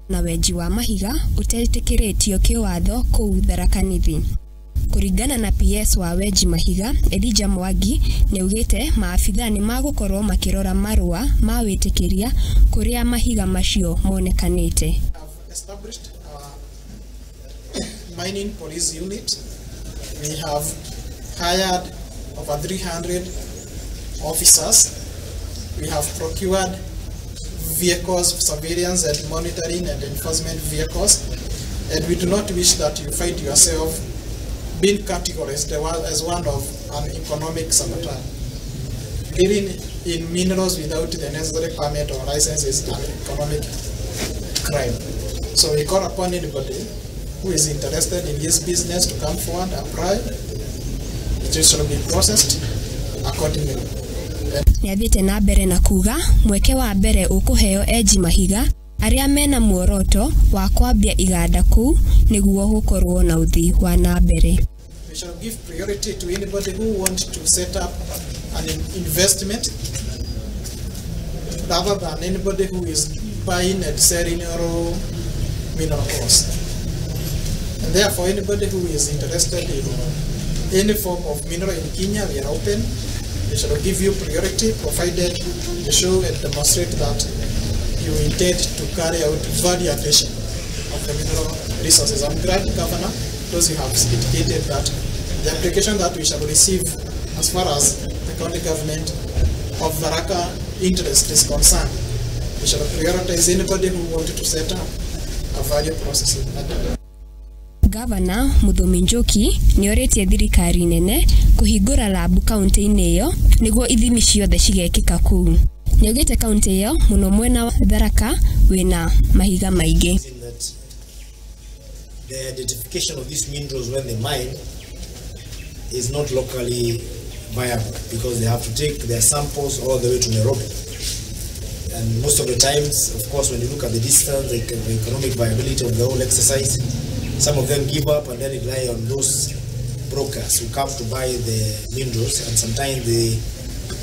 na wenji wa mahiga utetikiritio kiwatho kuu tharaka nithi. Kuringana na PS wa wenji mahiga Elijah Mwangi niaugite maabitha nimagukorwo makirora marua ma witikiria kuria mahiga macio monikanite. Established mining police unit. We have hired over 300 officers. We have procured vehicles, surveillance and monitoring and enforcement vehicles, and we do not wish that you find yourself being categorized as one of an economic saboteur. Dealing in minerals without the necessary permit or license is an economic crime. So we call upon anybody who is interested in this business to come forward, apply. It should be processed accordingly. Niathite na mbere na kuga mweke wa mbere ukuheo Enji mahiga aria mena muoroto wa kwambia iganda kuu niguo gukorwo na uthi wa na mbere. We shall give priority to anybody who wants to set up an investment rather than anybody who is buying and selling raw mineral ores. And therefore anybody who is interested in any form of mineral in Kenya, we are open. We shall give you priority provided you show and demonstrate that you intend to carry out value addition of the mineral resources. I'm glad, Ngabana, because you have indicated that the application that we shall receive as far as the county government of Tharaka interest is concerned, we shall prioritize anybody who wanted to set up a value processing. Ngabana muthomi njuki nioritie thirikari nene kuhingura labu kaunti-ini iyo niguo ithimi ciothe cigekika kuu. Niaugite kaunti iyo muno mwena wa Tharaka wina mahiga maingi. The identification of these minerals when they mine is not locally viable because they have to take their samples all the way to Nairobi. And most of the times, of course, when you look at the distance, the economic viability of the whole exercise, some of them give up and then rely on those brokers who come to buy the minerals, and sometimes they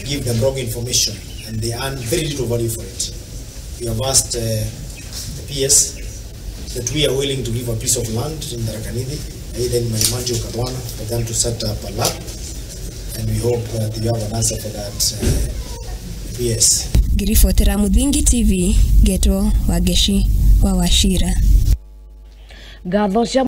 give them wrong information and they earn very little value for it. We have asked the PS that we are willing to give a piece of land in Tharaka Nithi, either in Ngabana, for them to set up a lab, and we hope that you have an answer for that PS. Girifotera Muthingi TV, Getwo Wageshi wa Washira.